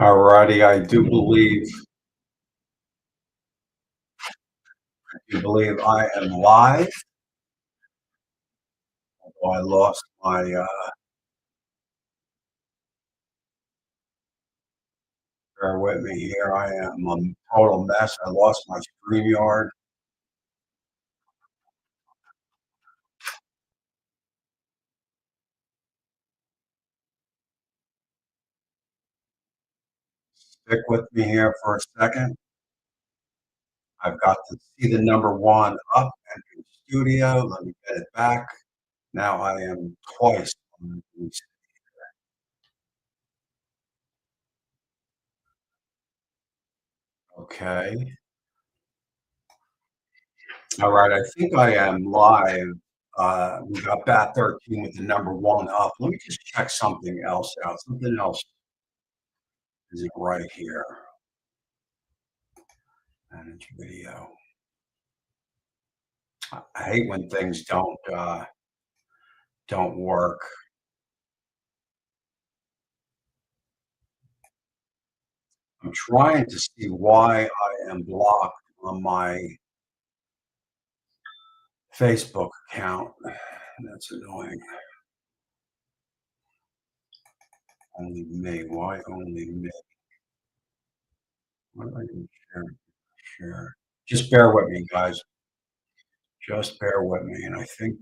Alrighty, I do believe I am live. Although I lost my bear with me here. I am a total mess. I lost my StreamYard. Stick with me here for a second. I've got to see the number one up and in studio. Let me get it back. Now I am twice on the okay. All right, I think I am live. We got Bat 13 with the number one up. Let me just check something else out. Something else isn't right here. Manage video. I hate when things don't work. I'm trying to see why I am blocked on my Facebook account. That's annoying. Only me. Why only me? Why do I even share? Share. Just bear with me, guys. Just bear with me. And I think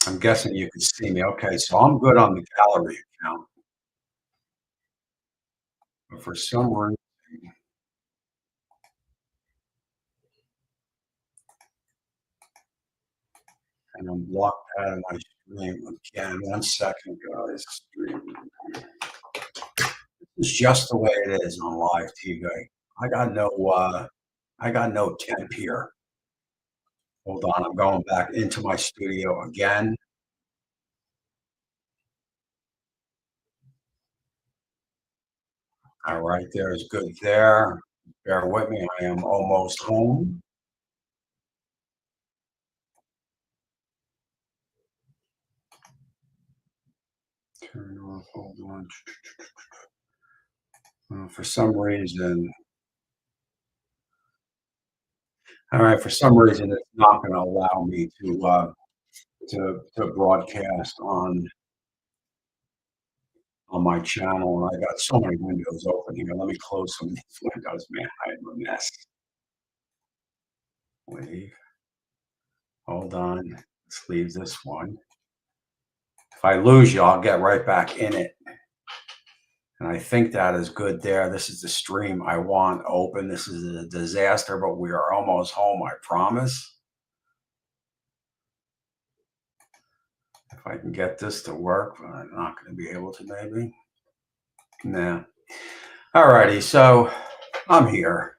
I'm guessing you can see me. Okay, so I'm good on the gallery account, but for some reason, and I'm blocked out of my stream again. 1 second, guys. Stream. It's just the way it is on live TV. I got no, I got no temp here. Hold on, I'm going back into my studio again. All right, there is good there. Bear with me. I am almost home. Turn off. Hold on. For some reason, all right. For some reason, it's not going to allow me to broadcast on my channel, and I got so many windows open here. Let me close some of these windows, man. I am a mess. Leave. Hold on. Let's leave this one. If I lose you, I'll get right back in it. And I think that is good there. This is the stream I want open. This is a disaster, but we are almost home, I promise. If I can get this to work, but I'm not going to be able to, maybe. Nah. All righty, so I'm here.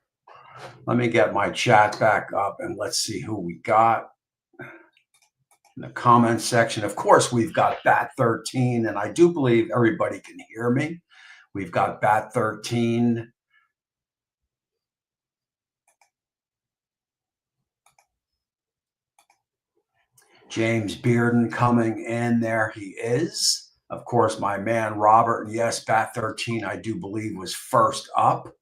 Let me get my chat back up and let's see who we got in the comments section. Of course, we've got Bat 13, and I do believe everybody can hear me. We've got Bat 13. James Bearden coming in. There he is. Of course, my man Robert. And yes, Bat 13, I do believe, was first up.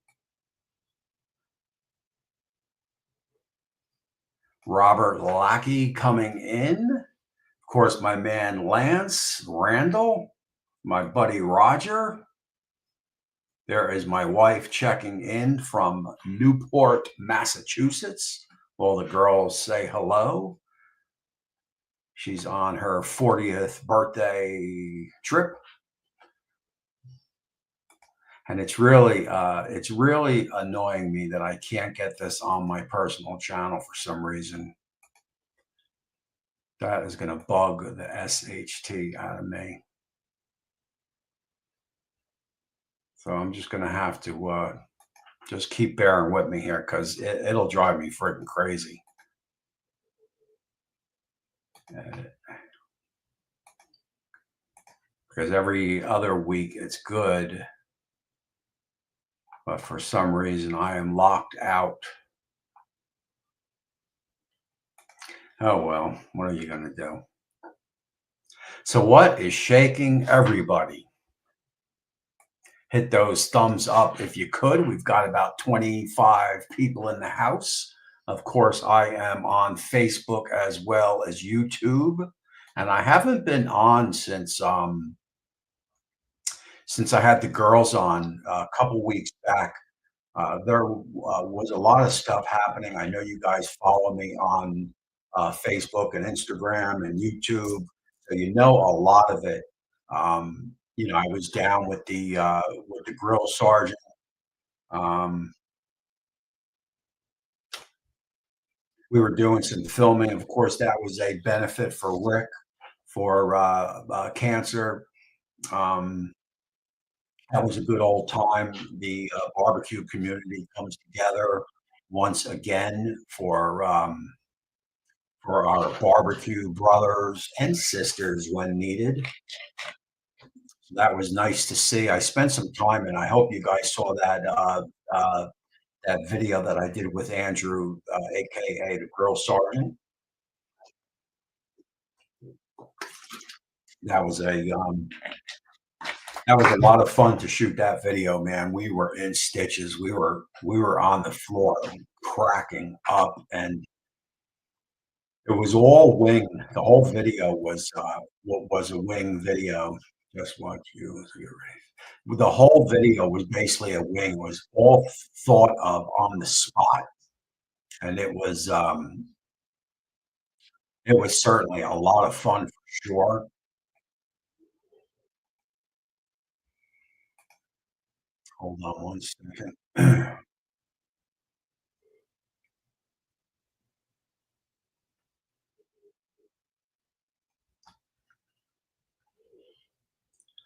Robert Lackey coming in. Of course, my man Lance Randall, my buddy Roger. There is my wife checking in from Newport, Massachusetts. Will the girls say hello? She's on her 40th birthday trip. And it's really annoying me that I can't get this on my personal channel for some reason. That is going to bug the SHT out of me. So I'm just going to have to just keep bearing with me here because it'll drive me freaking crazy. Because every other week it's good. But for some reason, I am locked out. Oh, well, what are you going to do? So, what is shaking everybody? Hit those thumbs up if you could. We've got about 25 people in the house. Of course, I am on Facebook as well as YouTube, and I haven't been on since I had the girls on a couple weeks back. There was a lot of stuff happening. I know you guys follow me on Facebook and Instagram and YouTube, so you know a lot of it. I was down with the grill sergeant. Um, we were doing some filming. Of course, that was a benefit for Rick for cancer. Um, that was a good old time. The barbecue community comes together once again for our barbecue brothers and sisters when needed. So that was nice to see. I spent some time, and I hope you guys saw that video that I did with Andrew, aka the Grill Sergeant. That was a that was a lot of fun to shoot that video, man. We were in stitches. We were on the floor cracking up, and it was all wing. The whole video was a wing video. Just watch you. The whole video was basically a wing. It was all thought of on the spot, and it was certainly a lot of fun for sure. Hold on one second.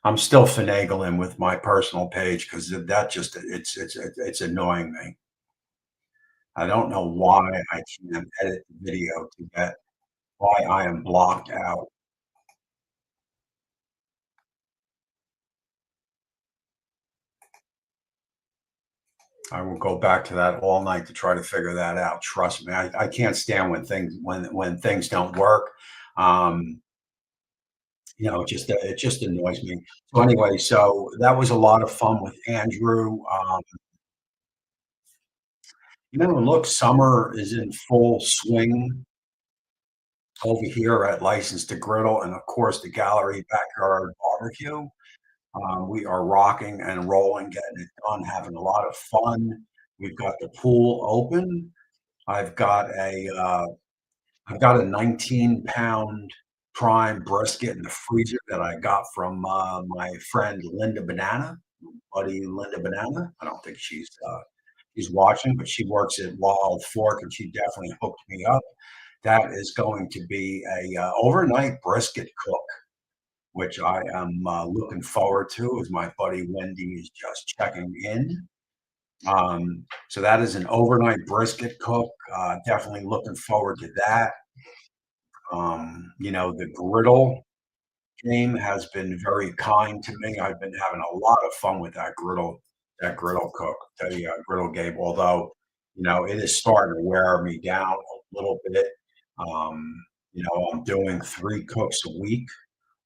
I'm still finagling with my personal page because that just it's annoying me. I don't know why I can't edit the video to get why I am blocked out. I will go back to that all night to try to figure that out. Trust me, I can't stand when things don't work. Um, it just annoys me. So anyway, so that was a lot of fun with Andrew. Look, summer is in full swing over here at License to Griddle, and of course the Gallery Backyard Barbecue. We are rocking and rolling, getting it done, having a lot of fun. We've got the pool open. I've got a uh, I've got a 19-pound prime brisket in the freezer that I got from my friend Linda Banana, buddy Linda Banana. I don't think she's watching, but she works at Wild Fork, and she definitely hooked me up. That is going to be a overnight brisket cook, which I am looking forward to as my buddy Wendy is just checking in. So that is an overnight brisket cook. Definitely looking forward to that. The griddle game has been very kind to me. I've been having a lot of fun with that griddle cook, the griddle game. Although, it is starting to wear me down a little bit. I'm doing 3 cooks a week,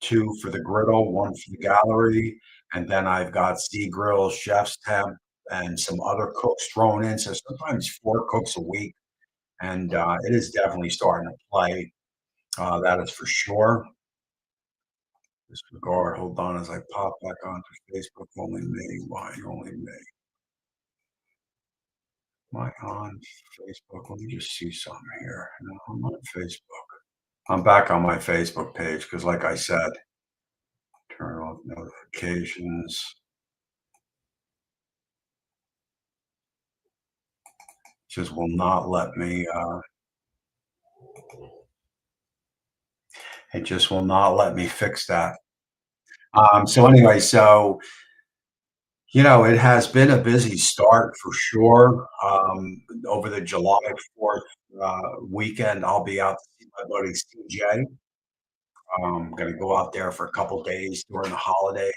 2 for the griddle, 1 for the gallery, and then I've got Z Grill, Chef's Temp, and some other cooks thrown in. So sometimes 4 cooks a week, and it is definitely starting to play. That is for sure. Disregard. Hold on as I pop back onto Facebook. Only me. Why only me? Am I on Facebook? Let me just see something here. No, I'm on Facebook. I'm back on my Facebook page because, like I said, turn off notifications. Just will not let me. It just will not let me fix that. So anyway, it has been a busy start for sure. Over the July 4th weekend, I'll be out to see my buddy CJ. I'm going to go out there for a couple days during the holiday,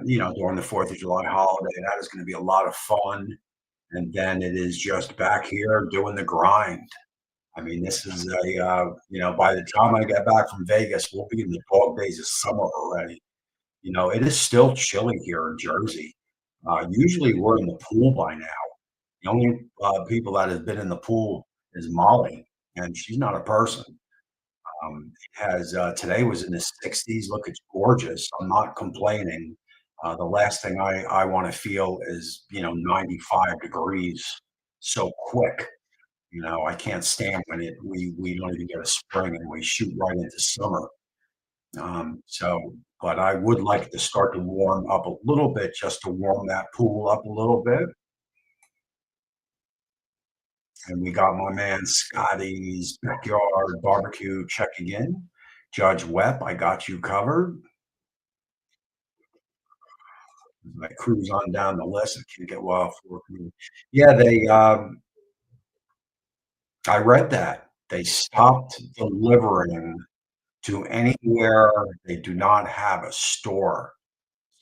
during the 4th of July holiday. That is going to be a lot of fun. And then it is just back here doing the grind. I mean, this is by the time I get back from Vegas, we'll be in the dog days of summer already. It is still chilly here in Jersey. Usually we're in the pool by now. The only people that has been in the pool is Molly, and she's not a person. It has Today was in the 60s. Look, it's gorgeous. I'm not complaining. The last thing I want to feel is 95 degrees so quick. I can't stand when we don't even get a spring and we shoot right into summer. But I would like to start to warm up a little bit just to warm that pool up a little bit. And we got my man Scotty's Backyard Barbecue checking in. Judge Webb, I got you covered. I cruise on down the list. I can get well for Yeah, I read that. They stopped delivering to anywhere they do not have a store.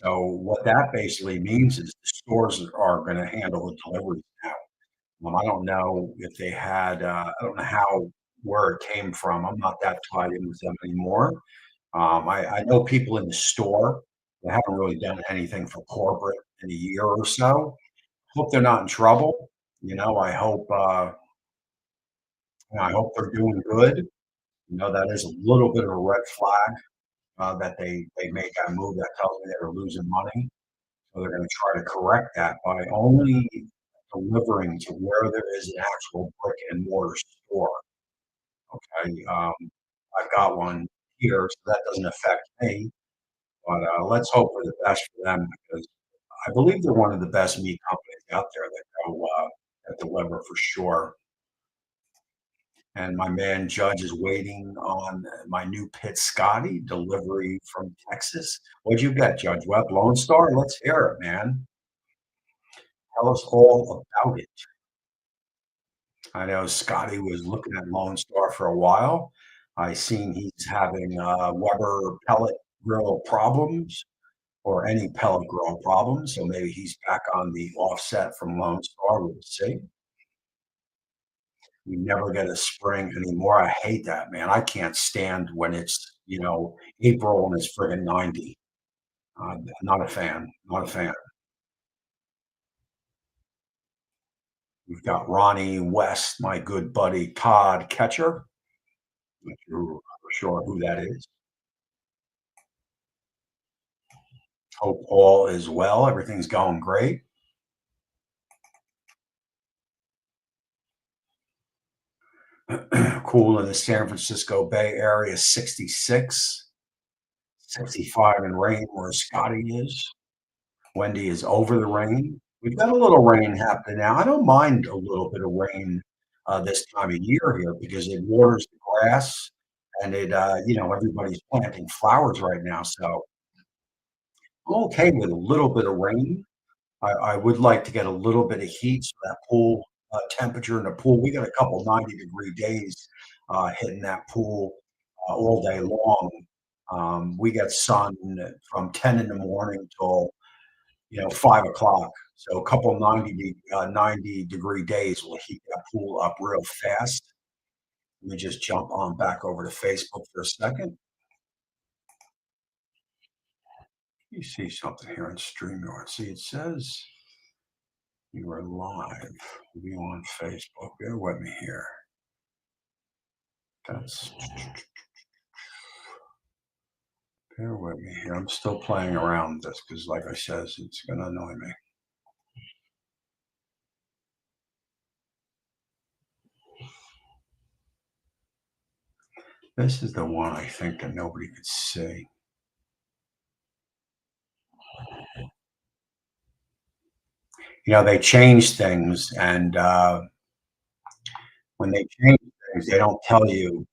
So what that basically means is the stores are going to handle the deliveries now. I don't know if they had, I don't know where it came from. I'm not that tied in with them anymore. I know people in the store that haven't really done anything for corporate in a year or so. Hope they're not in trouble. I hope they're doing good. That is a little bit of a red flag that they made that move. That tells me they're losing money. So they're going to try to correct that by only delivering to where there is an actual brick and mortar store. Okay, I've got one here, so that doesn't affect me. But let's hope for the best for them because I believe they're one of the best meat companies out there that deliver for sure. And my man Judge is waiting on my new Pit Scotty delivery from Texas. What'd you get, Judge Webb? Lone Star? Let's hear it, man. Tell us all about it. I know Scotty was looking at Lone Star for a while. I seen he's having Weber pellet grill problems or any pellet grill problems. So maybe he's back on the offset from Lone Star. We'll see. We never get a spring anymore. I hate that, man. I can't stand when it's, April and it's friggin' 90. Not a fan. Not a fan. We've got Ronnie West, my good buddy Todd Ketcher. Not sure who that is. Hope all is well. Everything's going great. Cool in the San Francisco Bay Area, 66, 65 in rain where Scotty is. Wendy is over the rain. We've got a little rain happening now. I don't mind a little bit of rain this time of year here because it waters the grass and everybody's planting flowers right now. So I'm okay with a little bit of rain. I would like to get a little bit of heat so that pool temperature in the pool. We got a couple 90-degree days hitting that pool all day long. We get sun from 10 in the morning till 5 o'clock. So a couple 90-degree days will heat that pool up real fast. Let me just jump on back over to Facebook for a second. You see something here on StreamYard. See, it says you are live. Be on Facebook. Bear with me here. That's Bear with me here. I'm still playing around with this because, like I says, it's going to annoy me. This is the one I think that nobody could see. They change things, and when they change things, they don't tell you.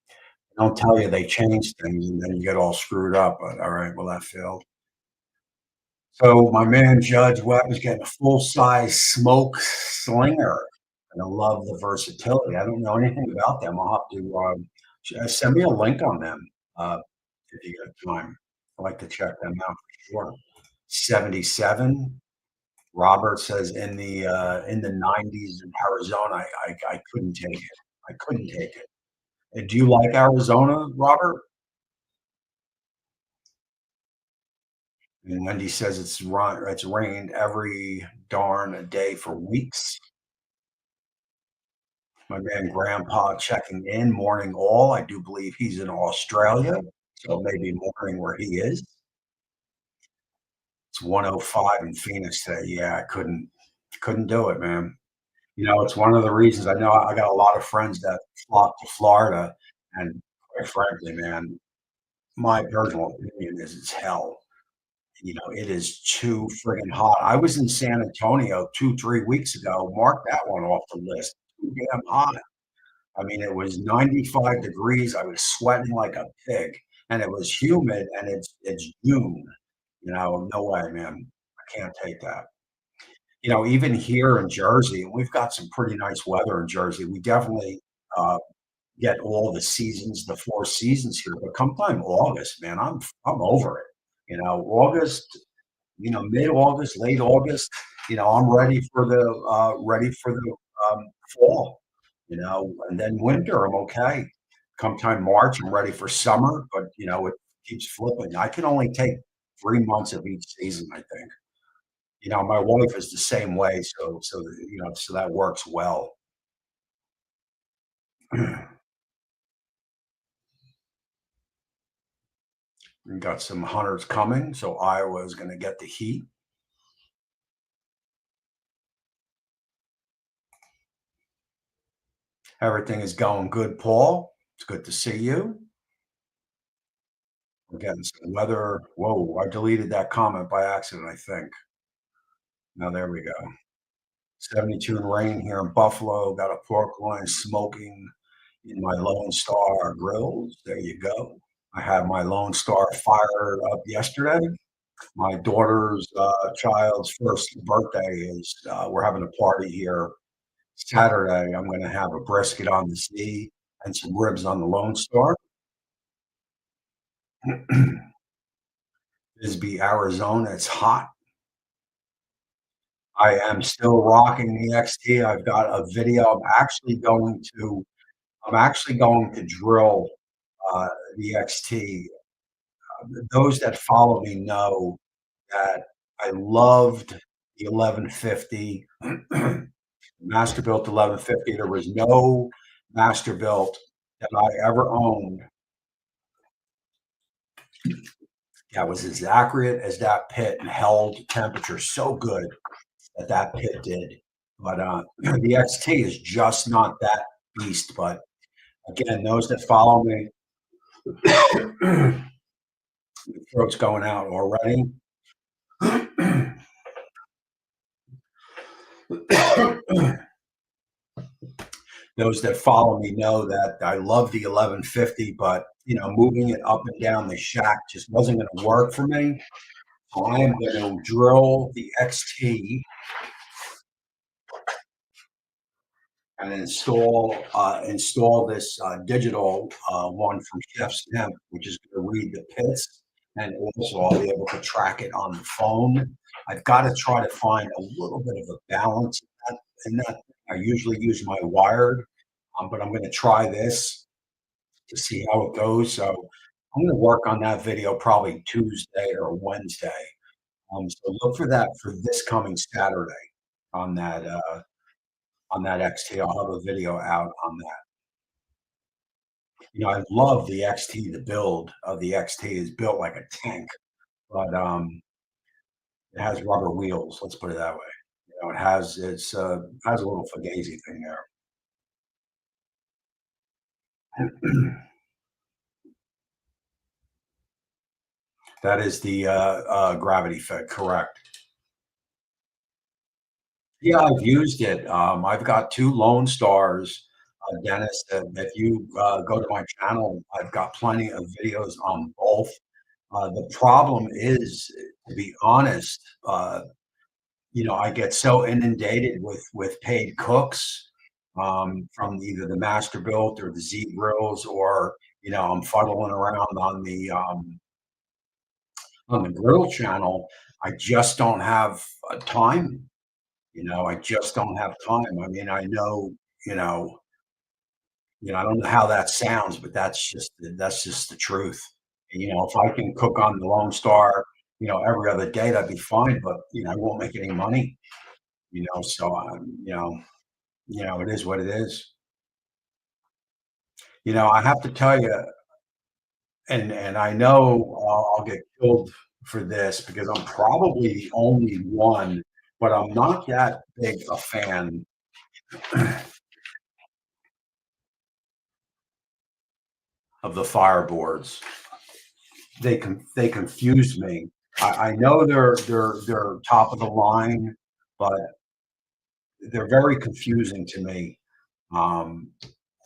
They don't tell you they changed things, and then you get all screwed up. But all right, well that failed. So my man Judge Webb is getting a full size smoke slinger, and I love the versatility. I don't know anything about them. I'll have to send me a link on them if you get time. I like to check them out for sure. 77. Robert says in the 90s in Arizona, I couldn't take it. I couldn't take it. And do you like Arizona, Robert? And Wendy says it's rained every darn day for weeks. My man Grandpa checking in, morning all. I do believe he's in Australia, so maybe morning where he is. It's 105 in Phoenix today. Yeah, I couldn't do it, man. You know, it's one of the reasons I know I got a lot of friends that flock to Florida, and quite frankly, man, my personal opinion is it's hell. You know, it is too friggin' hot. I was in San Antonio 2, 3 weeks ago. Mark that one off the list. Too damn hot. I mean, it was 95 degrees. I was sweating like a pig, and it was humid, and it's June. You know, no way, man. I can't take that. You know, even here in Jersey, we've got some pretty nice weather in Jersey. We definitely uh, get all the seasons, the 4 seasons here. But come time August, man, I'm over it. You know, August, you know, mid-August, late August, you know, I'm ready for the fall, you know, and then winter, I'm okay. Come time March, I'm ready for summer, but you know, it keeps flipping. I can only take 3 months of each season, I think. You know, my wife is the same way, you know, so that works well. We got some hunters coming, so Iowa's going to get the heat. Everything is going good, Paul. It's good to see you. We're getting some weather. Whoa, I deleted that comment by accident, I think. Now there we go. 72 and rain here in Buffalo. Got a pork loin smoking in my Lone Star grills. There you go. I had my Lone Star fired up yesterday. My daughter's child's first birthday is, we're having a party here Saturday. I'm going to have a brisket on the sea and some ribs on the Lone Star. Bisbee, Arizona. It's hot. I am still rocking the XT. I've got a video. I'm actually going to drill uh, the XT. Those that follow me know that I loved the 1150, Masterbuilt 1150. There was no Masterbuilt that I ever owned that was as accurate as that pit and held temperature so good that that pit did. But the XT is just not that beast. But again, those that follow me, throat's going out already. Those that follow me know that I love the 1150, but you know, moving it up and down the shack just wasn't going to work for me. So I am going to drill the XT and install this digital one from Chef's Hemp, which is going to read the pits, and also I'll be able to track it on the phone. I've got to try to find a little bit of a balance in that. I usually use my wired, but I'm going to try this to see how it goes. So I'm going to work on that video probably Tuesday or Wednesday. So look for that for this coming Saturday on that on that XT. I'll have a video out on that. You know, I love the XT. The build of the XT is built like a tank, but it has rubber wheels. Let's put it that way. You know, has a little fugazi thing there. That is the gravity fed, correct? Yeah, I've used it. I've got 2 Lone Stars, Dennis, if you, go to my channel, I've got plenty of videos on both. The problem is, to be honest, you know, I get so inundated with paid cooks, from either the Masterbuilt or the Z Grills or, you know, I'm fuddling around on the Griddle channel. I just don't have time. I just don't have time. I mean, I know, you know, I don't know how that sounds, but that's just the truth. If I can cook on the Lone Star, every other day, that'd be fine. But I won't make any money. So it is what it is. I have to tell you, and I know I'll get killed for this because I'm probably the only one, but I'm not that big a fan of the fireboards. They confuse me. I know they're top of the line, but they're very confusing to me. Um,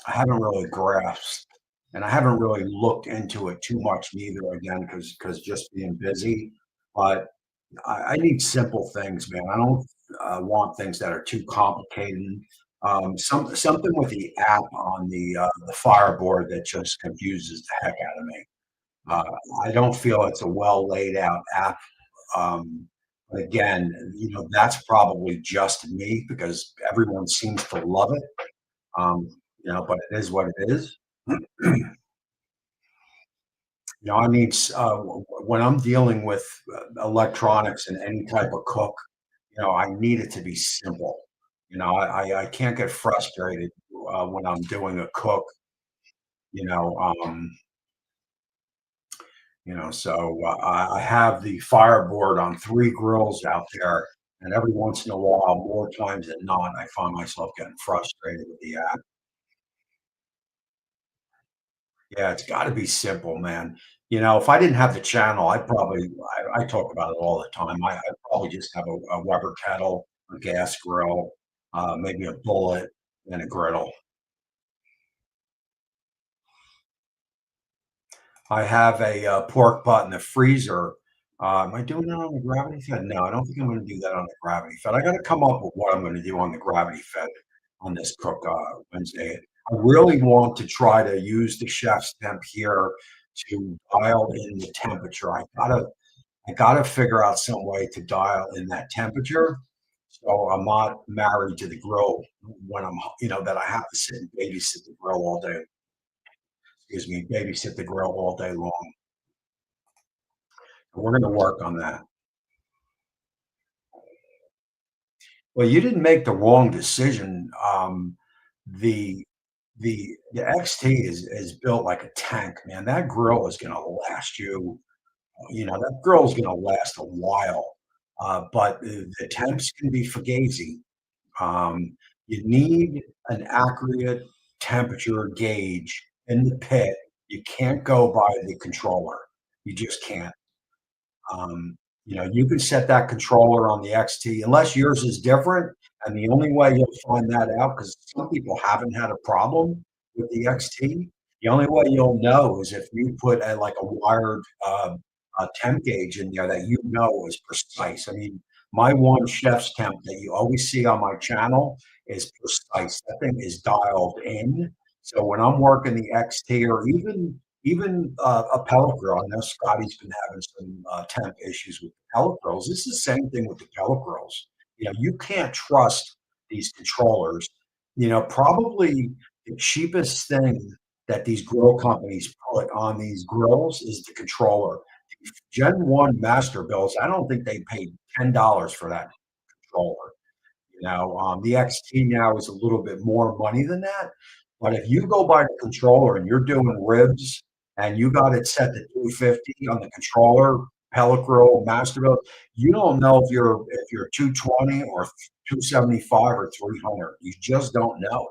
I haven't really grasped, and I haven't really looked into it too much neither. Again, because just being busy, but I need simple things, man. I don't want things that are too complicated. Something with the app on the Fireboard that just confuses the heck out of me. Uh, I don't feel it's a well laid out app. But again, that's probably just me because everyone seems to love it. Um, but it is what it is. I need when I'm dealing with electronics and any type of cook, I need it to be simple. I can't get frustrated when I'm doing a cook. You know, um, so I have the fireboard on three grills out there, and every once in a while, more times than not, I find myself getting frustrated with the app. Yeah, it's got to be simple, man. If I didn't have the channel, I talk about it all the time. I'd probably just have a Weber kettle, a gas grill, maybe a bullet, and a griddle. I have a pork butt in the freezer. Am I doing that on the gravity fed? No, I don't think I'm going to do that on the gravity fed. I got to come up with what I'm going to do on the gravity fed on this Cook Wednesday. I really want to try to use the chef's temp here to dial in the temperature. I gotta figure out some way to dial in that temperature so I'm not married to the grill when that I have to sit and babysit the grill all day. Excuse me, babysit the grill all day long. We're going to work on that. Well, you didn't make the wrong decision. The the XT is built like a tank, man. That grill is going to last you. That grill is going to last a while. But the temps can be fugazi. Um, you need an accurate temperature gauge in the pit. You can't go by the controller. You just can't. You can set that controller on the XT unless yours is different. And the only way you'll find that out, because some people haven't had a problem with the XT, the only way you'll know is if you put like a wired temp gauge in there that is precise. I mean, my one chef's temp that you always see on my channel is precise. That thing is dialed in. So when I'm working the XT or even a pellet grill. I know Scotty's been having some temp issues with pellet grills. It's the same thing with the pellet grills. You can't trust these controllers. Probably the cheapest thing that these grill companies put on these grills is the controller. Gen 1 master builds, I don't think they paid $10 for that controller. The XT now is a little bit more money than that. But if you go by the controller and you're doing ribs and you got it set to 250 on the controller, pellet grill, master build, you don't know if you're 220 or 275 or 300. You just don't know.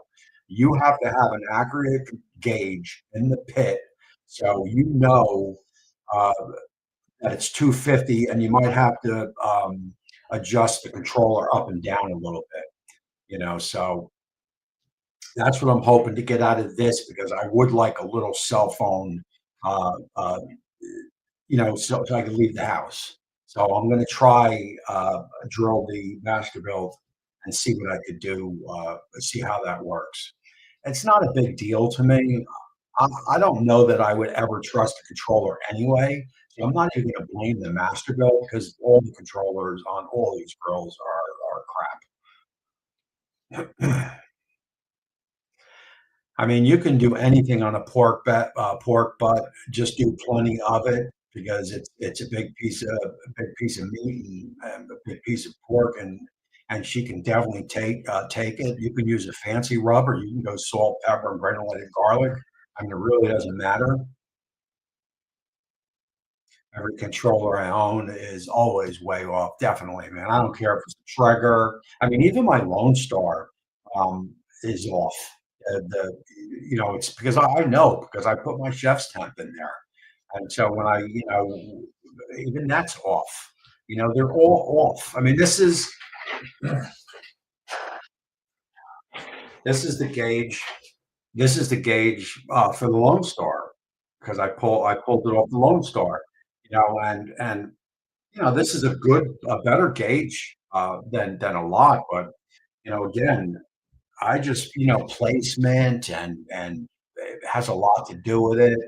You have to have an accurate gauge in the pit so uh, that it's 250, and you might have to adjust the controller up and down a little bit. So that's what I'm hoping to get out of this because I would like a little cell phone, uh, uh, so I can leave the house. So I'm going to try drill the master build and see what I could do, see how that works. It's not a big deal to me. I don't know that I would ever trust a controller anyway. So I'm not even gonna blame the master build because all the controllers on all these grills are crap. I mean, you can do anything on a pork butt, just do plenty of it because it's a big piece of meat and a big piece of pork, and she can definitely take it. You can use a fancy rub, or you can go salt, pepper, and granulated garlic. I mean, it really doesn't matter. Every controller I own is always way off, definitely, man. I don't care if it's a Traeger. I mean, even my Lone Star is off. It's because I know because I put my chef's temp in there, and so when even that's off. They're all off. I mean, this is the gauge. This is the gauge for the Lone Star because I pulled it off the Lone Star. And this is a better gauge than a lot, but again, I just placement and it has a lot to do with it.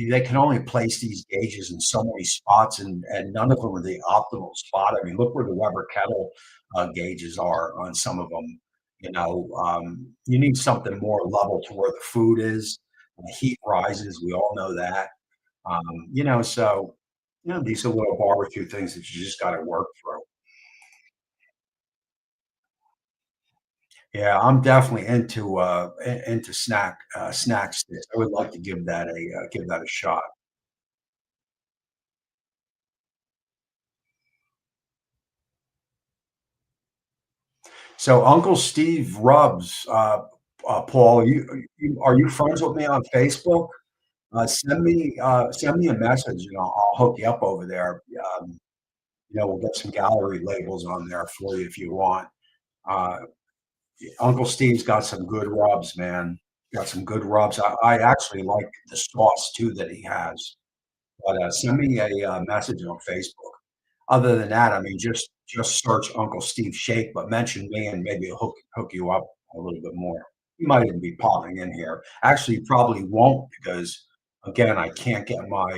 They can only place these gauges in so many spots, and none of them are the optimal spot. I mean, look where the Weber kettle gauges are on some of them. You need something more level to where the food is. The heat rises. We all know that. So these are little barbecue things that you just got to work through. Yeah, I'm definitely into snack sticks. I would like to give that a shot. So Uncle Steve Rubs, Paul, are you friends with me on Facebook? Send me a message, and I'll hook you up over there. We'll get some gallery labels on there for you if you want. Uh, Uncle Steve's got some good rubs, man. Got some good rubs. I actually like the sauce too that he has. But send me a message on Facebook. Other than that, I mean, just search Uncle Steve Shake, but mention me, and maybe I'll hook you up a little bit more. You might even be popping in here. Actually, you probably won't because again, I can't get my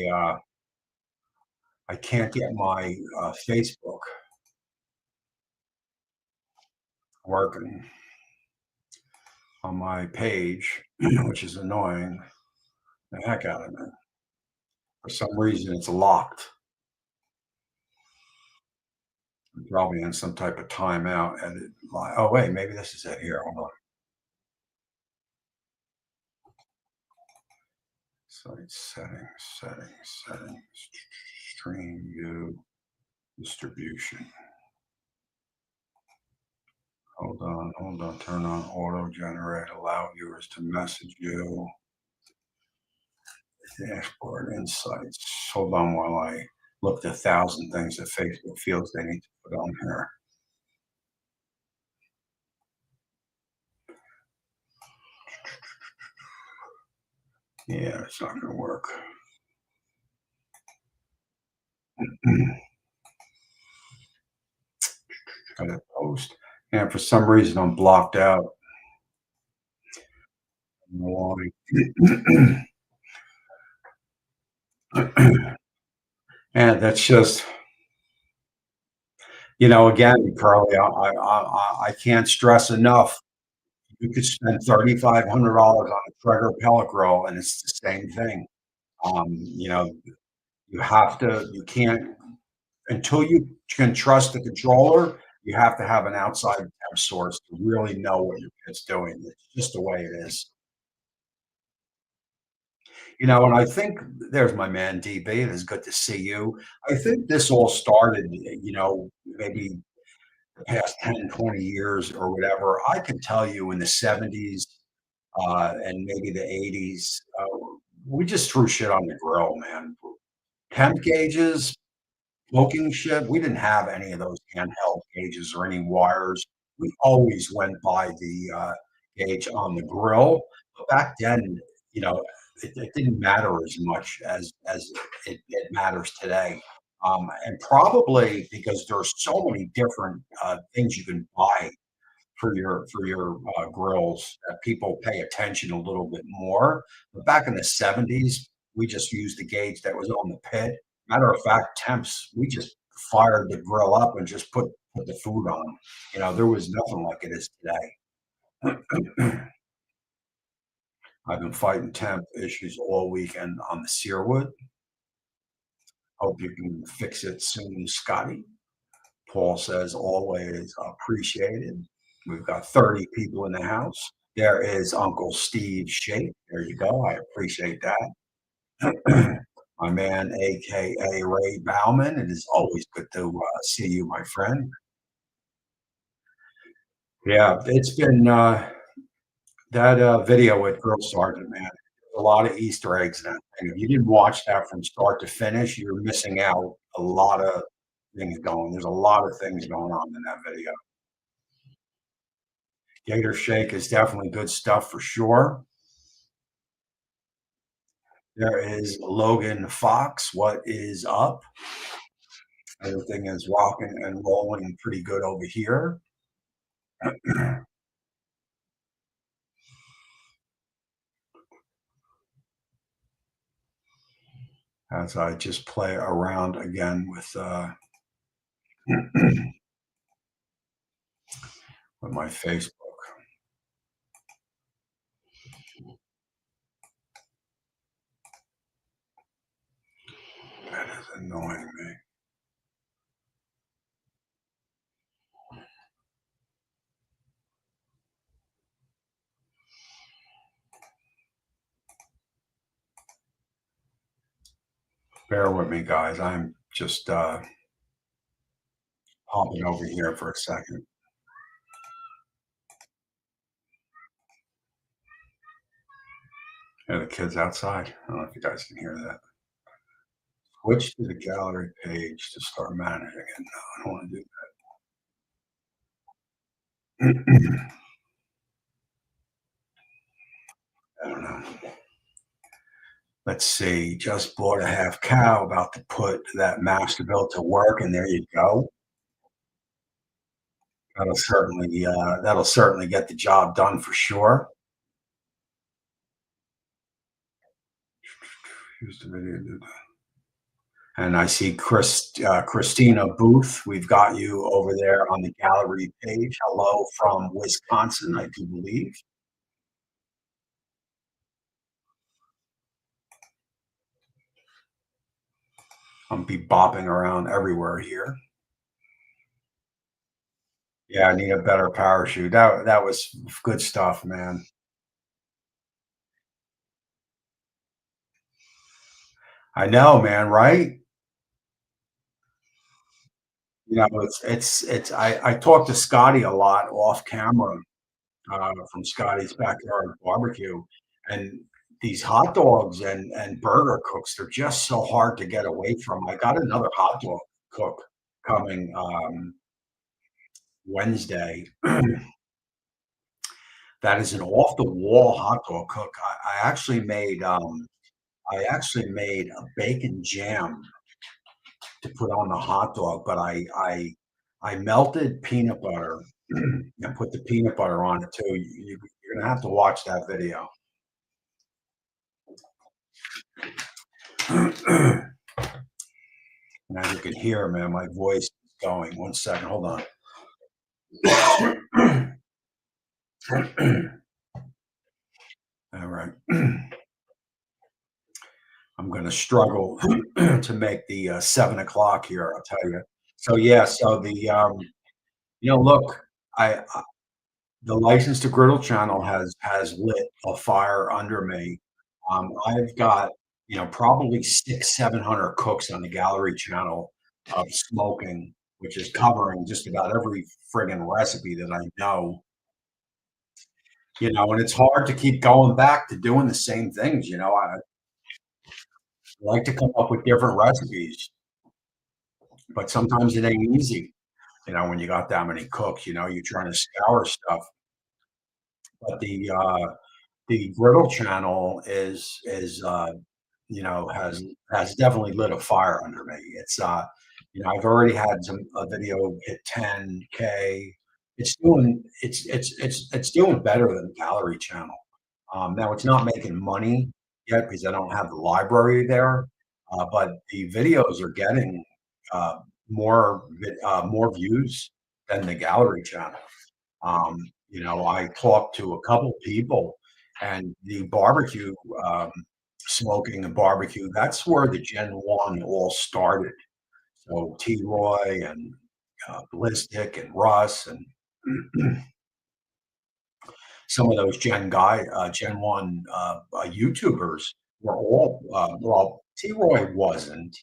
Facebook working on my page, which is annoying the heck out of me. For some reason, it's locked. I'm probably in some type of timeout. Oh wait, maybe this is it here. Hold on. Site settings, stream view, distribution. Hold on, turn on auto generate, allow viewers to message you, dashboard insights. Hold on while I look at 1,000 things that Facebook feels they need to put on here. Yeah, it's not gonna work. Gotta post. And for some reason I'm blocked out. I don't know why. And that's just again, Carly, I can't stress enough. You could spend $3,500 on a Traeger pellet grill, and it's the same thing. Um, you know, you can't, until you can trust the controller, you have to have an outside temp source to really know what your pit's doing. It's just the way it is. And I think there's my man DB. It is good to see you. I think this all started, maybe the past 10, 20 years or whatever. I can tell you in the 70s and maybe the 80s, we just threw shit on the grill, man. Temp gauges, smoking shit. We didn't have any of those handheld gauges or any wires. We always went by the gauge on the grill. But back then, you know, it didn't matter as much as it matters today. And probably because there's so many different things you can buy for your grills that people pay attention a little bit more. But back in the 70s, we just used the gauge that was on the pit. Matter of fact, temps, we just fired the grill up and just put the food on. There was nothing like it is today. I've been fighting temp issues all weekend on the searwood. Hope you can fix it soon, Scotty. Paul says, always appreciated. We've got 30 people in the house. There is Uncle Steve Shake. There you go. I appreciate that. My man, AKA Ray Bauman. It is always good to see you, my friend. Yeah, it's been that video with Girl Sergeant, man. A lot of Easter eggs in that thing. If you didn't watch that from start to finish, you're missing out a lot of things going. There's a lot of things going on in that video. Gator Shake is definitely good stuff for sure. There is Logan Fox. What is up? Everything is rocking and rolling pretty good over here. As I just play around again with with my Facebook. That is annoying me. Bear with me, guys. I'm just hopping over here for a second. Yeah, the kids outside. I don't know if you guys can hear that. Switch to the gallery page to start managing it. No, I don't want to do that. I don't know. Let's see. Just bought a half cow. About to put that Masterbuilt to work, and there you go. That'll certainly get the job done for sure. Here's the video. And I see Christina Booth. We've got you over there on the gallery page. Hello from Wisconsin, I do believe. I'll be bopping around everywhere here. Yeah, I need a better parachute. That was good stuff, man. I know, man, right? I talk to Scotty a lot off camera, from Scotty's Backyard Barbecue, and these hot dogs and burger cooks, they're just so hard to get away from. I got another hot dog cook coming, Wednesday. That is an off the wall hot dog cook. I actually made a bacon jam to put on the hot dog, but I melted peanut butter and put the peanut butter on it too. You're gonna have to watch that video. And as you can hear, man, my voice is going. One second, hold on. All right. I'm going to struggle to make the 7 o'clock here. I'll tell you. So yeah, so look, I the license to Griddle channel has lit a fire under me. I've got probably 600-700 cooks on the gallery channel of smoking, which is covering just about every friggin' recipe that I know. And it's hard to keep going back to doing the same things. I like to come up with different recipes, but sometimes it ain't easy. When you got that many cooks, you're trying to scour stuff. But the Griddle channel has definitely lit a fire under me. I've already had a video hit 10K. It's doing better than the gallery channel. Now it's not making money, yet because I don't have the library there. But the videos are getting uh, more views than the gallery channel. I talked to a couple people, and the barbecue, um, smoking and barbecue, that's where the Gen 1 all started. So T Roy and Ballistic and Russ and some of those Gen 1 YouTubers were all, well, T Roy wasn't,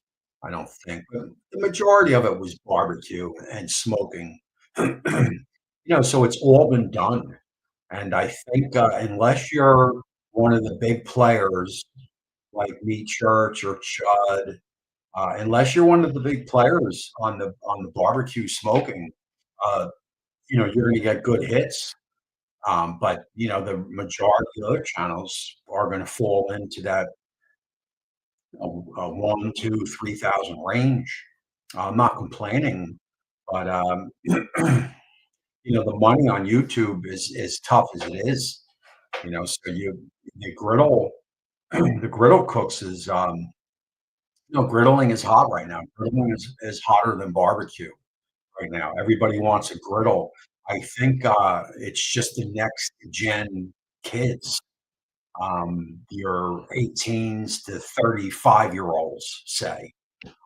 I don't think, but the majority of it was barbecue and smoking. So it's all been done. And I think, unless you're one of the big players like Meat Church or Chud, unless you're one of the big players on the barbecue smoking, uh, you're going to get good hits. But the majority of the other channels are going to fall into that 1, 2, 3,000 range. I'm not complaining, but the money on YouTube is tough as it is. So the griddle the griddle cooks is griddling is hot right now. Griddling is hotter than barbecue right now. Everybody wants a griddle. I think it's just the next gen kids. Your 18s to 35-year-olds say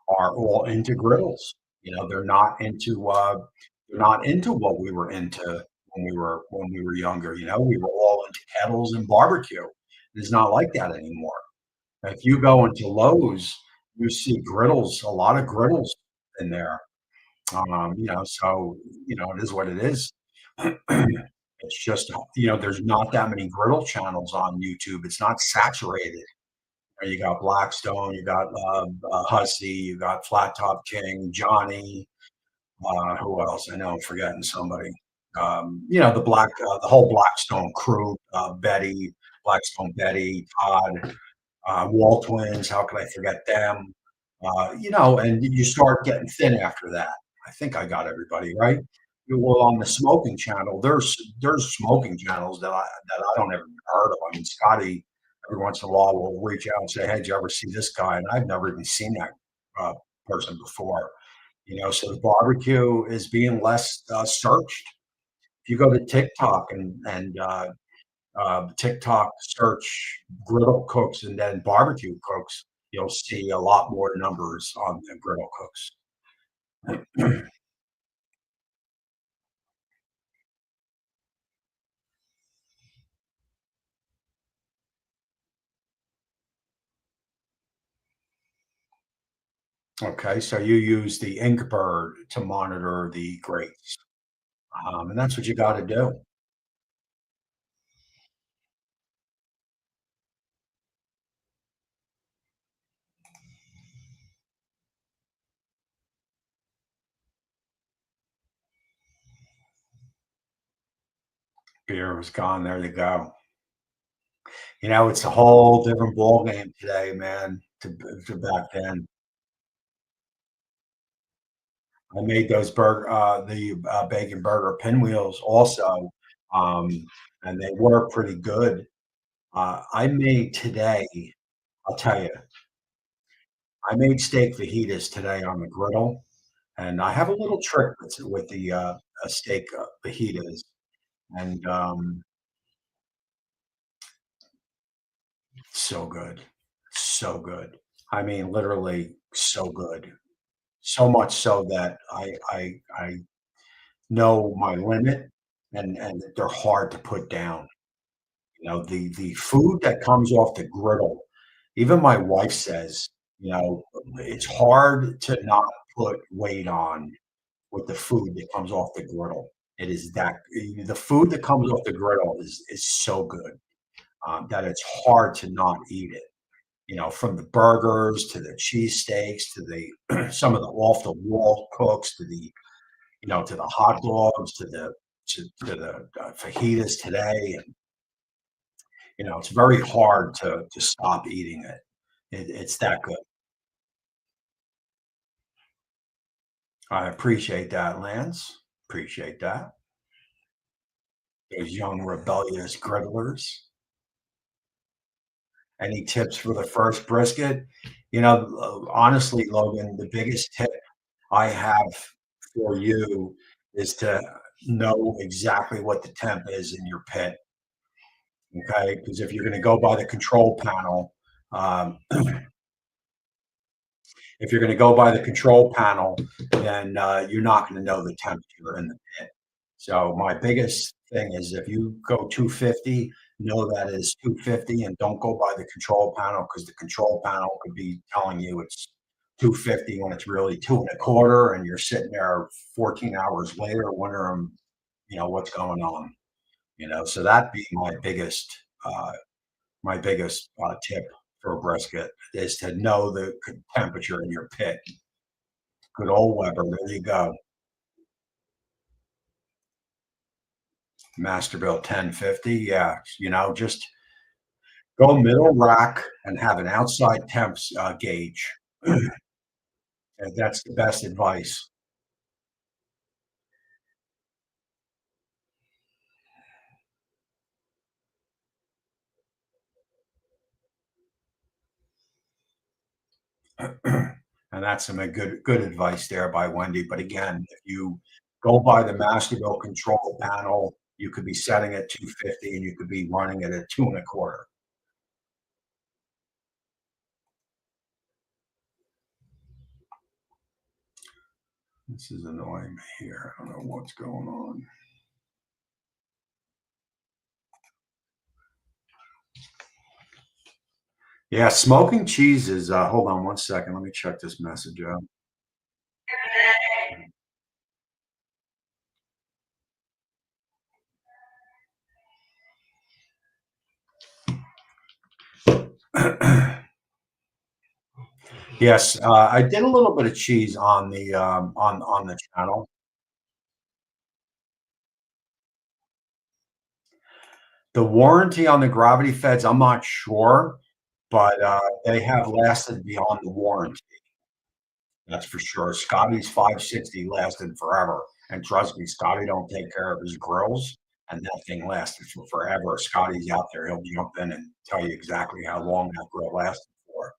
are all into griddles. They're not into what we were into when we were younger. We were all into kettles and barbecue. It's not like that anymore. If you go into Lowe's, you see griddles, a lot of griddles in there. So it is what it is. It's just there's not that many griddle channels on YouTube. It's not saturated. You got Blackstone, you got Hussey, you got Flat Top King, Johnny. Who else? I know I'm forgetting somebody. The whole Blackstone crew, Betty, Blackstone Betty, Todd, Wall Twins. How could I forget them? And you start getting thin after that. I think I got everybody right. Well, on the smoking channel, there's smoking channels that I don't ever heard of. I mean, Scotty every once in a while will reach out and say, "Hey, did you ever see this guy?" And I've never even seen that uh, person before. So the barbecue is being less searched. If you go to TikTok and TikTok search griddle cooks and then barbecue cooks, you'll see a lot more numbers on the griddle cooks. Okay, so you use the Inkbird to monitor the grates, and that's what you got to do. Beer was gone. There you go. It's a whole different ball game today, man. To back then, I made the bacon burger pinwheels also, um, and they were pretty good. I made today. I'll tell you, I made steak fajitas today on the griddle, and I have a little trick with the steak fajitas, and so good, so good. I mean, literally so good. So much so that I know my limit, and they're hard to put down. The food that comes off the griddle, even my wife says, it's hard to not put weight on with the food that comes off the griddle. It is the food that comes off the griddle is so good, that it's hard to not eat it. From the burgers to the cheesesteaks to the some of the off the wall cooks to the hot dogs to the fajitas today, and it's very hard to stop eating it. It's that good. I appreciate that, Lance. Appreciate that. Those young rebellious griddlers. Any tips for the first brisket? You know, honestly, Logan, the biggest tip I have for you is to know exactly what the temp is in your pit, okay? Because if you're gonna go by the control panel, um, if you're gonna go by the control panel, then, you're not gonna know the temperature in the pit. So my biggest thing is if you go 250, know that is 250 and don't go by the control panel because the control panel could be telling you it's 250 when it's really two and a quarter, and you're sitting there 14 hours later wondering, what's going on. So that be my biggest tip for a brisket is to know the temperature in your pit. Good old Weber, there you go. Masterbuilt 1050, yeah, just go middle rack and have an outside temps gauge. And that's the best advice. And that's some good advice there by Wendy. But again, if you go by the Masterbuilt control panel, you could be setting at 250 and you could be running it at two and a quarter. This is annoying me here. I don't know what's going on. Yeah, smoking cheese is hold on one second. Let me check this message out. Yes, I did a little bit of cheese on the on the channel. The warranty on the gravity feds, I'm not sure, but they have lasted beyond the warranty. That's for sure. Scotty's 560 lasted forever, and trust me, Scotty don't take care of his grills, and that thing lasted for forever. Scotty's out there; he'll jump in and tell you exactly how long that grill lasted for.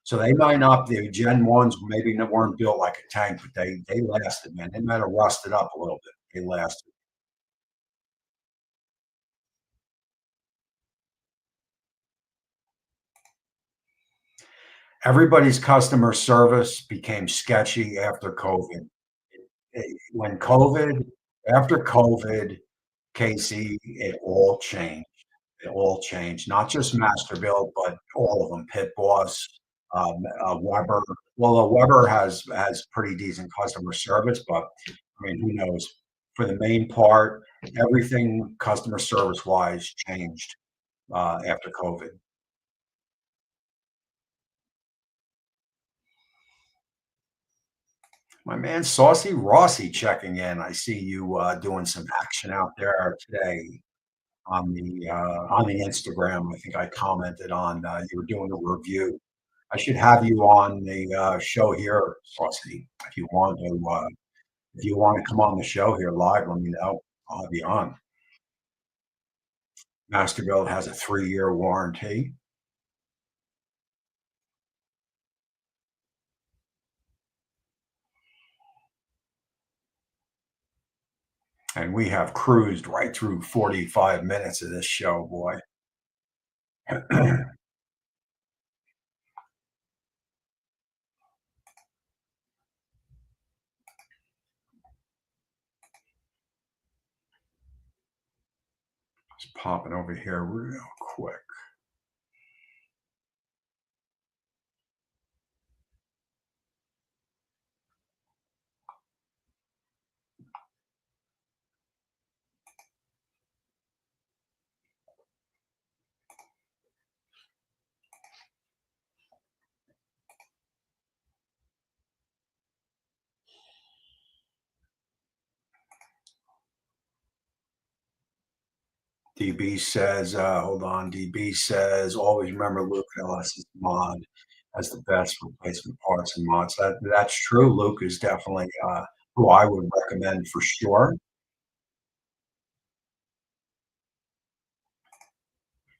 So they might not the Gen ones maybe weren't built like a tank, but they lasted, man. They might have rusted up a little bit. They lasted. Everybody's customer service became sketchy after COVID. When COVID After COVID, Casey, it all changed. It all changed, not just Masterbuilt, but all of them. Pit Boss, Weber. Well, Weber has pretty decent customer service, but I mean, who knows? For the main part, everything customer service wise changed after COVID. My man Saucy Rossi checking in. I see you doing some action out there today on the Instagram. I think I commented on you were doing a review. I should have you on the show here, Saucy, if you want to come on the show here live. Let me know. I'll have you on. Masterbuilt has a 3-year warranty, and we have cruised right through 45 minutes of this show, boy. Just popping over here real quick. DB says, hold on. DB says, always remember Luke Ellis' mod as the best replacement parts and mods. That's true. Luke is definitely who I would recommend for sure.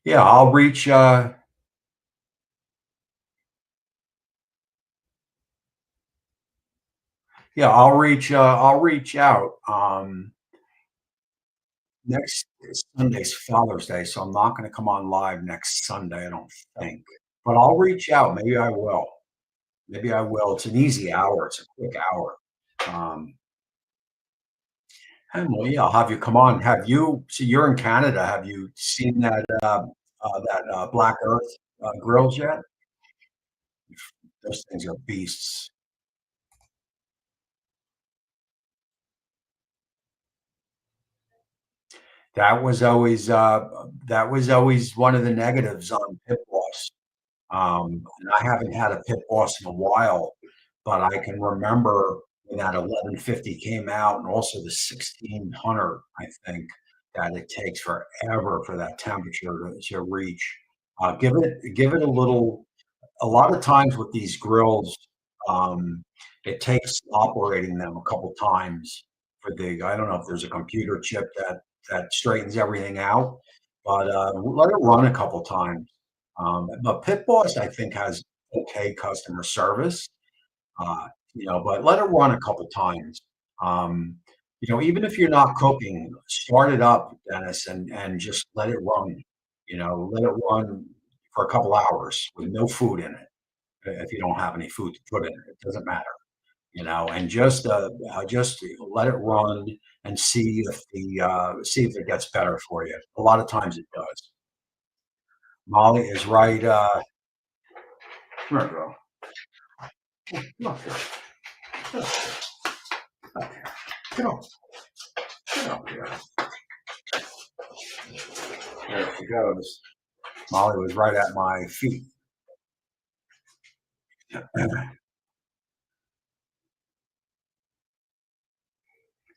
Yeah, I'll reach. Yeah, I'll reach out. Next Sunday's Father's Day, so I'm not gonna come on live next Sunday, I don't think. But I'll reach out, maybe I will. Maybe I will. It's an easy hour, it's a quick hour. Um, and well, yeah, I'll have you come on. Have you so you're in Canada, have you seen that Black Earth, grills yet? Those things are beasts. That was always, that was always one of the negatives on Pit Boss. And I haven't had a Pit Boss in a while, but I can remember when that 1150 came out and also the 1600, I think, that it takes forever for that temperature to reach. Give it a lot of times with these grills, um, it takes operating them a couple times for the I don't know if there's a computer chip that straightens everything out, but, let it run a couple times. But Pit Boss, I think, has okay customer service, but let it run a couple times. Um, even if you're not cooking, start it up, Dennis, and just let it run. Let it run for a couple hours with no food in it. If you don't have any food to put in it, it doesn't matter. And just let it run and see if it gets better for you. A lot of times it does. Molly is right. Come here, girl. Come up here. Get up here. Get up. Get up here. There she goes. Molly was right at my feet.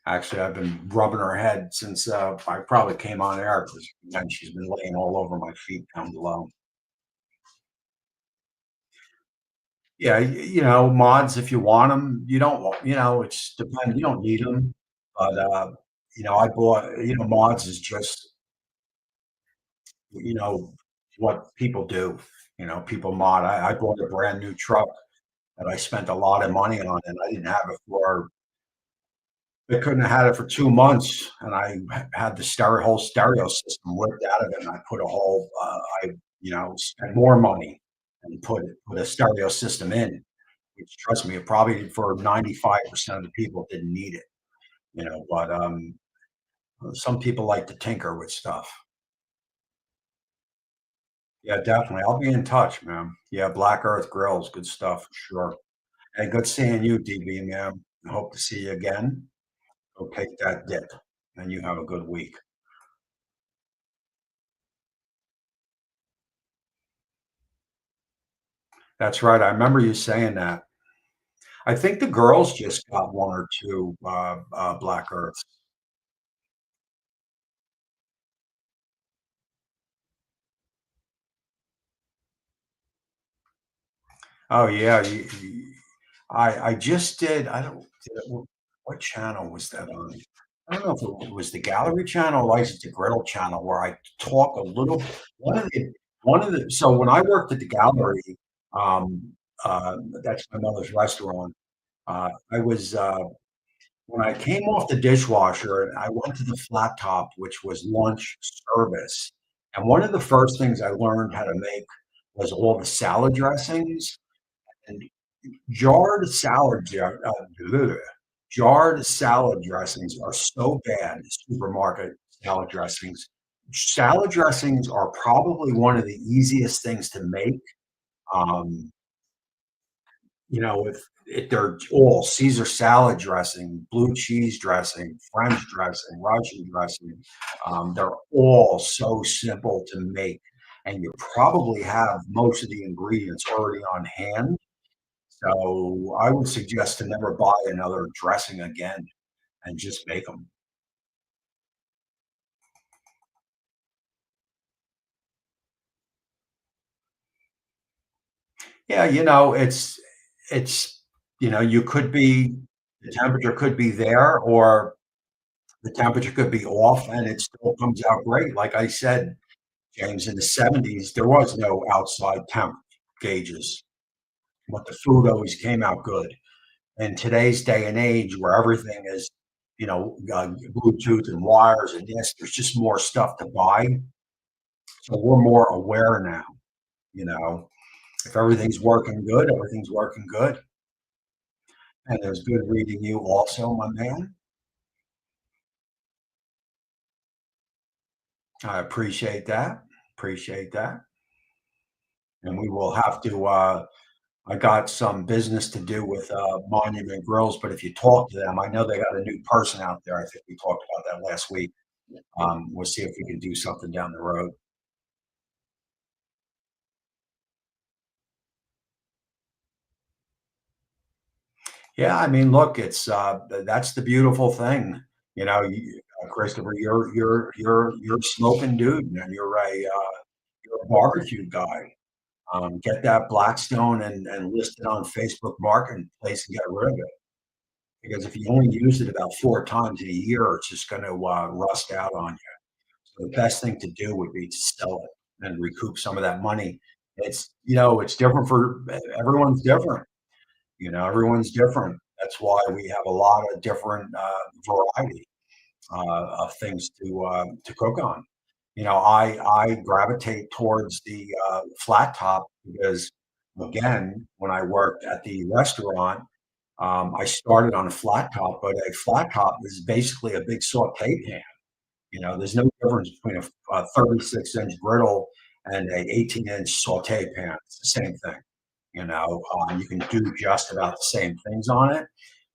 Actually, I've been rubbing her head since I probably came on air because then she's been laying all over my feet down below. Yeah, mods if you want them. You don't want, it's depend. You don't need them, but I bought. Mods is just you know what people do. People mod. I bought a brand new truck that I spent a lot of money on, and I didn't have it for. They couldn't have had it for 2 months, and I had the whole stereo system ripped out of it, and I put a whole. Spent more money and put a stereo system in. Which, trust me, it probably for 95% of the people didn't need it. But some people like to tinker with stuff. Yeah, definitely. I'll be in touch, man. Yeah, Black Earth Grills, good stuff for sure. Hey, good seeing you, DB, man. I hope to see you again. Go take that dip, and you have a good week. That's right. I remember you saying that. I think the girls just got one or two Black Earths. Oh yeah, I just did. I don't. What channel was that on? I don't know if it was the gallery channel or is it the Griddle channel where I talk a little. One of the. So when I worked at the gallery, um, that's my mother's restaurant. I was when I came off the dishwasher and I went to the flat top, which was lunch service. And one of the first things I learned how to make was all the salad dressings. And jarred salad bleh. Jarred salad dressings are so bad, supermarket salad dressings. Salad dressings are probably one of the easiest things to make. Um, if they're all Caesar salad dressing, blue cheese dressing, French dressing, Russian dressing, they're all so simple to make. And you probably have most of the ingredients already on hand. So I would suggest to never buy another dressing again and just make them. Yeah, you could be the temperature could be there or the temperature could be off and it still comes out great. Like I said, James, in the 70s, there was no outside temp gauges, but the food always came out good. in today's day and age where everything is, Bluetooth and wires and this, there's just more stuff to buy. So we're more aware now, you know. If everything's working good, everything's working good. And it was good reading you also, my man. I appreciate that. Appreciate that. And we will have to I got some business to do with Monument Grills, but if you talk to them, I know they got a new person out there. I think we talked about that last week. We'll see if we can do something down the road. Yeah, I mean, look, it's that's the beautiful thing, Christopher. You're a smoking dude, and you're a barbecue guy. Get that Blackstone and list it on Facebook Marketplace and get rid of it. Because if you only use it about 4 times a year, it's just gonna, rust out on you. So the best thing to do would be to sell it and recoup some of that money. It's different for everyone's different, everyone's different. That's why we have a lot of different, variety, of things to cook on. I gravitate towards the, flat top because, again, when I worked at the restaurant, I started on a flat top, but a flat top is basically a big saute pan. There's no difference between a 36-inch griddle and a 18-inch saute pan. It's the same thing. You can do just about the same things on it.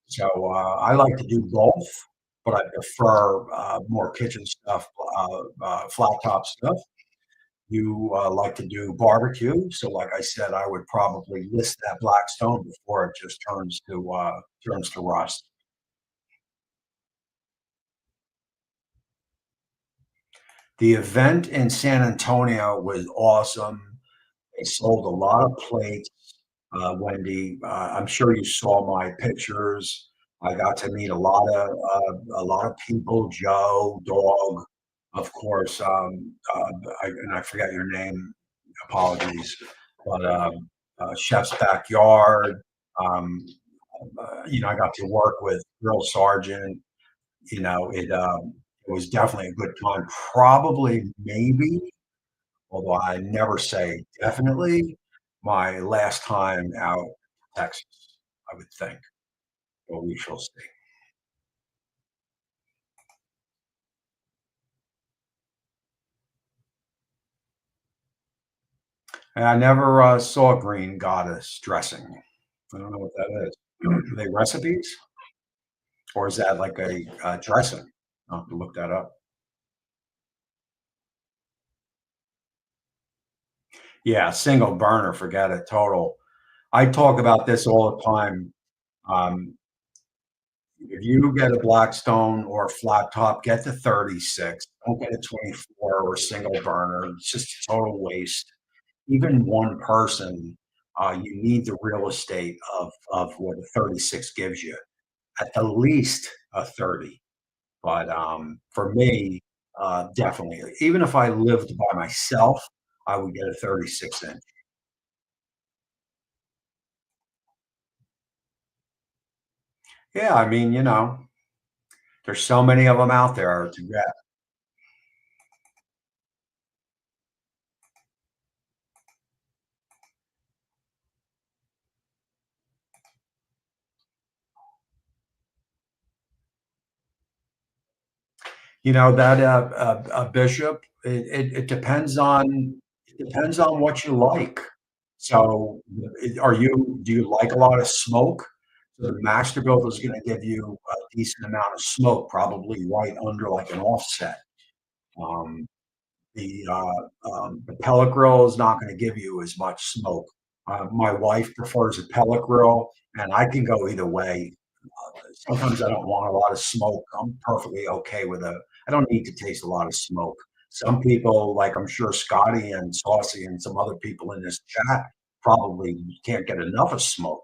So I like to do both, but I prefer more kitchen stuff, flat top stuff. You like to do barbecue, so like I said, I would probably list that black stone before it just turns to rust. The event in San Antonio was awesome. They sold a lot of plates, Wendy. I'm sure you saw my pictures. I got to meet a lot of people. Joe, Dog, of course. And I forgot your name. Apologies, but Chef's Backyard. Um, I got to work with Grill Sergeant. It was definitely a good time. Probably, maybe, although I never say definitely, my last time out in Texas, I would think, but we shall see. And I never saw green goddess dressing. I don't know what that is. Are they recipes, or is that like a dressing? I'll have to look that up. Yeah, single burner, forget it, total. I talk about this all the time. Um, if you get a Blackstone or a flat top, get the 36. Don't get a 24 or a single burner. It's just a total waste. Even one person, you need the real estate of what a 36 gives you. At the least a 30. But for me, definitely. Even if I lived by myself, I would get a 36-inch. Yeah, I mean, there's so many of them out there to get. That a bishop. It depends on what you like. So, do you like a lot of smoke? So the master builder is going to give you a decent amount of smoke, probably right under like an offset. Um, the pellet grill is not going to give you as much smoke. My wife prefers a pellet grill, and I can go either way. Sometimes I don't want a lot of smoke. I'm perfectly okay with a. I don't need to taste a lot of smoke. Some people, like I'm sure Scotty and Saucy and some other people in this chat, probably can't get enough of smoke.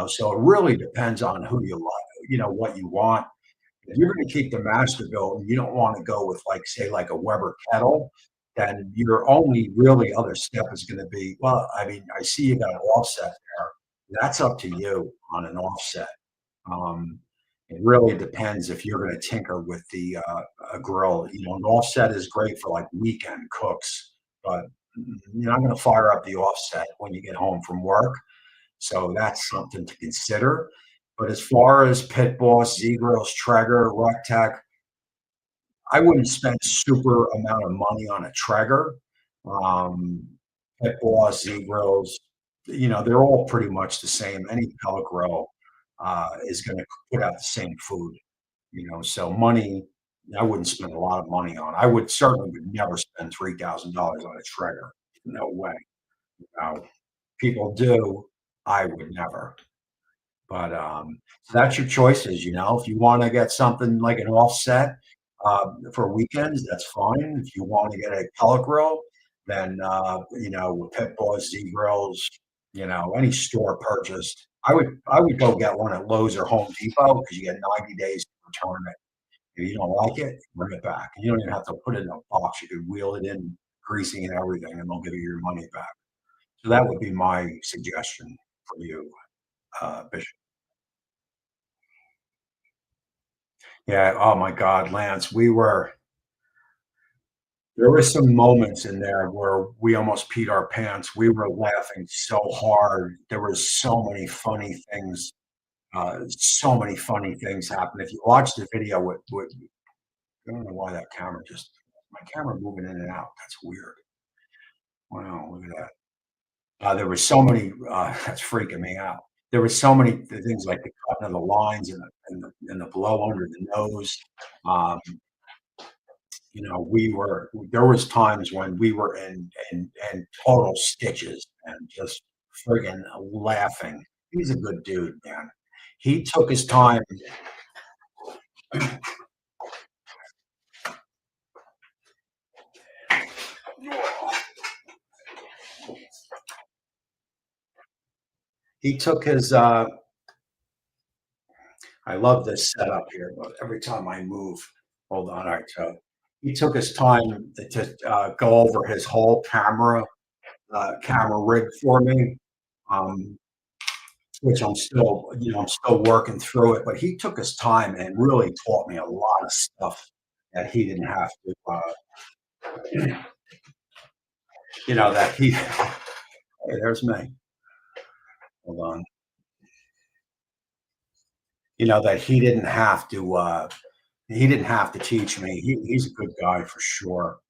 So it really depends on who you like. What you want. If you're going to keep the master build and you don't want to go with like say like a Weber kettle, then your only really other step is going to be well. I mean, I see you got an offset there. That's up to you on an offset. Um, it really depends if you're going to tinker with the a grill. You know, an offset is great for like weekend cooks, but you're not going to fire up the offset when you get home from work. So that's something to consider. But as far as Pit Boss, Z Grills, Traeger, Rectech, I wouldn't spend super amount of money on a Traeger. Um, Pit Boss, Z Grills, you know, they're all pretty much the same. Any pellet grill is going to put out the same food, you know. So money, I wouldn't spend a lot of money on. I would certainly would never spend $3,000 on a Traeger. No way. No. People do. I would never. But, so that's your choices, you know, if you wanna get something like an offset, for weekends, that's fine. If you wanna get a pellet grill, then, you know, with Pit Boys, Z Grills, you know, any store purchased. I would go get one at Lowe's or Home Depot because you get 90 days to return it. If you don't like it, bring it back. You don't even have to put it in a box. You could wheel it in, greasing and everything, and they'll give you your money back. So that would be my suggestion for you, Bishop. Yeah, oh my God, Lance, there were some moments in there where we almost peed our pants. We were laughing so hard. There was so many funny things happen. If you watch the video with I don't know why that camera just my camera moving in and out. That's weird. Wow, look at that. There were so many, that's freaking me out. There were so many things like the cutting of the lines and the blow under the nose. Um, you know, there was times when we were in total stitches and just friggin' laughing. He's a good dude, man. He took his time. He took his I love this setup here, but every time I move, hold on, all right, so he took his time to go over his whole camera rig for me. Um, which I'm still, you know, I'm still working through it. But he took his time and really taught me a lot of stuff that he didn't have to, you know, that he. Hey, there's me. Hold on. You know that he didn't have to. He didn't have to teach me. He's a good guy for sure.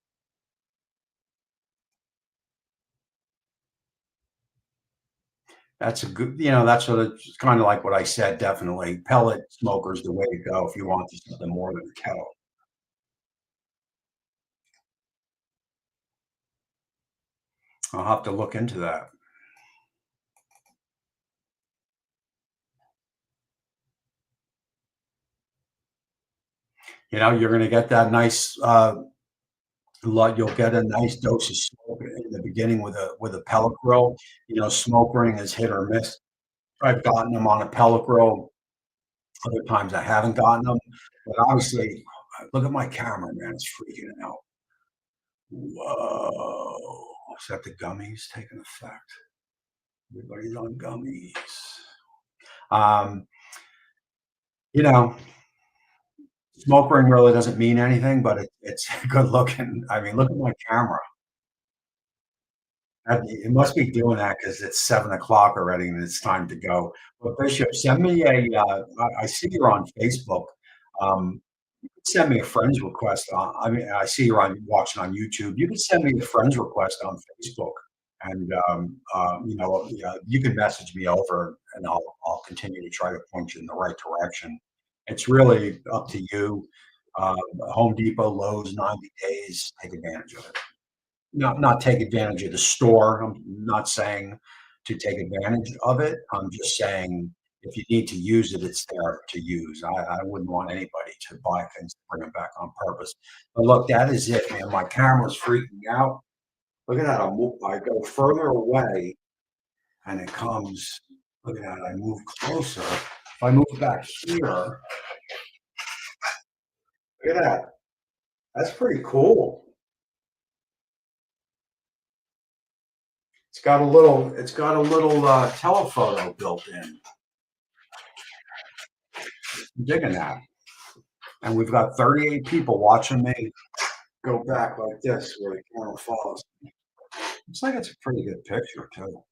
That's a good, you know, that's what it's kind of like what I said. Definitely, pellet smoker's the way to go if you want something more than a kettle. I'll have to look into that. You know, you're going to get that nice you'll get a nice dose of smoke in the beginning with a pellet grill. You know, smoke ring is hit or miss. I've gotten them on a pellet grill. Other times I haven't gotten them. But obviously, look at my camera, man. It's freaking out. Whoa. Is that the gummies taking effect? Everybody's on gummies. Um, you know, smoke ring really doesn't mean anything, but it's good looking. I mean, look at my camera. It must be doing that because it's 7 o'clock already and it's time to go. But Bishop, send me I see you're on Facebook. Um, send me a friend's request. I mean, I see you're watching on YouTube. You can send me a friend's request on Facebook, and you know, yeah, you can message me over, and I'll continue to try to point you in the right direction. It's really up to you. Home Depot, Lowe's, 90 days. Take advantage of it. Not take advantage of the store. I'm not saying to take advantage of it. I'm just saying if you need to use it, it's there to use. I wouldn't want anybody to buy things and bring them back on purpose. But look, that is it, man. My camera's freaking out. Look at that. I go further away and it comes. Look at that. I move closer. If I move back here, look at that. That's pretty cool. It's got a little telephoto built in. I'm digging that. And we've got 38 people watching me go back like this where the camera follows. Looks like it's a pretty good picture too.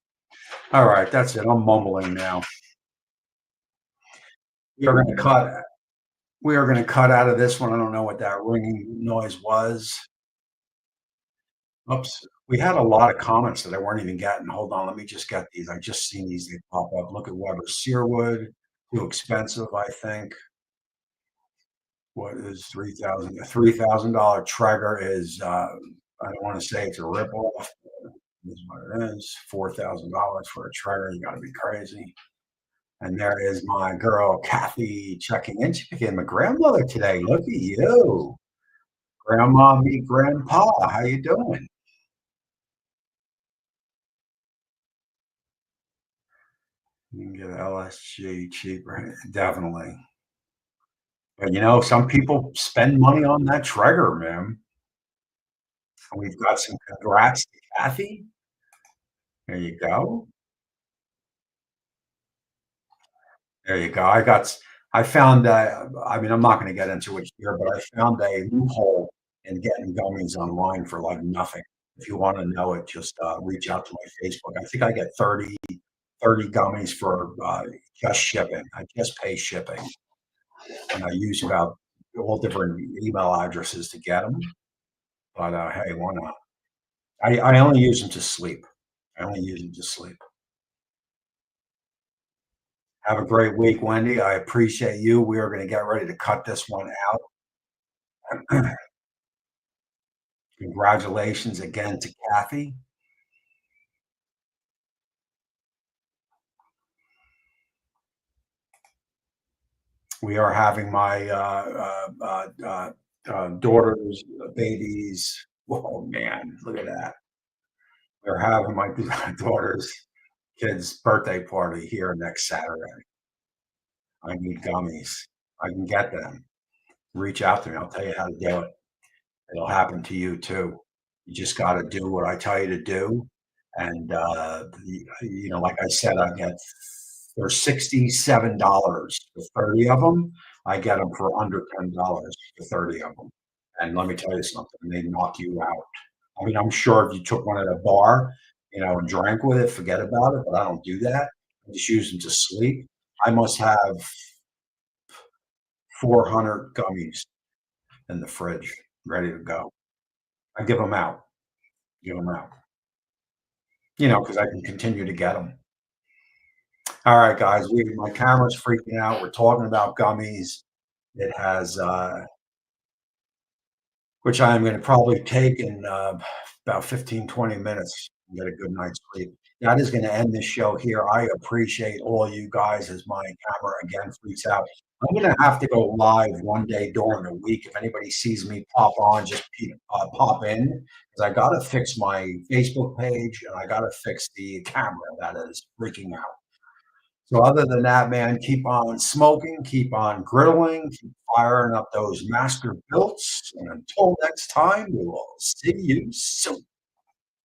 All right, that's it. I'm mumbling now. We are going to cut. We are going to cut out of this one. I don't know what that ringing noise was. Oops. We had a lot of comments that I weren't even getting. Hold on, let me just get these. I just seen these. They pop up. Look at Weber Searwood. Too expensive, I think. What is 3,000? A $3,000 Traeger is. I don't want to say it's a ripoff. Is what it is. $4,000 for a Traeger. You got to be crazy. And there is my girl Kathy checking in. She became a grandmother today. Look at you, Grandma meet Grandpa. How you doing? You can get LSG cheaper, definitely. But some people spend money on that Traeger, man. And we've got some congrats to Kathy. There you go. There you go. I found I mean, I'm not going to get into it here, but I found a loophole in getting gummies online for like nothing. If you want to know it, just reach out to my Facebook. I think I get 30 gummies for just shipping. I just pay shipping, and I use about all different email addresses to get them. But hey, why not? I only use them to sleep. I only use them to sleep. Have a great week, Wendy. I appreciate you. We are going to get ready to cut this one out. Congratulations again to Kathy. We are having my daughter's babies. Oh man, look at that. We're having my daughter's kid's birthday party here next Saturday. I need gummies. I can get them. Reach out to me. I'll tell you how to do it. It'll happen to you too. You just got to do what I tell you to do. And, like I said, they're $67 for 30 of them. I get them for under $10 for 30 of them. And let me tell you something, they knock you out. I mean, I'm sure if you took one at a bar, and drank with it, forget about it, but I don't do that. I just use them to sleep. I must have 400 gummies in the fridge ready to go. I give them out, give them out, because I can continue to get them. All right, guys, my camera's freaking out. We're talking about gummies. It has, which I am going to probably take in about 15, 20 minutes and get a good night's sleep. That is going to end this show here. I appreciate all you guys as my camera again freaks out. I'm going to have to go live one day during the week. If anybody sees me pop on, just pop in because I got to fix my Facebook page and I got to fix the camera that is freaking out. So other than that, man, keep on smoking, keep on griddling, keep firing up those master builts. And until next time, we will see you soon.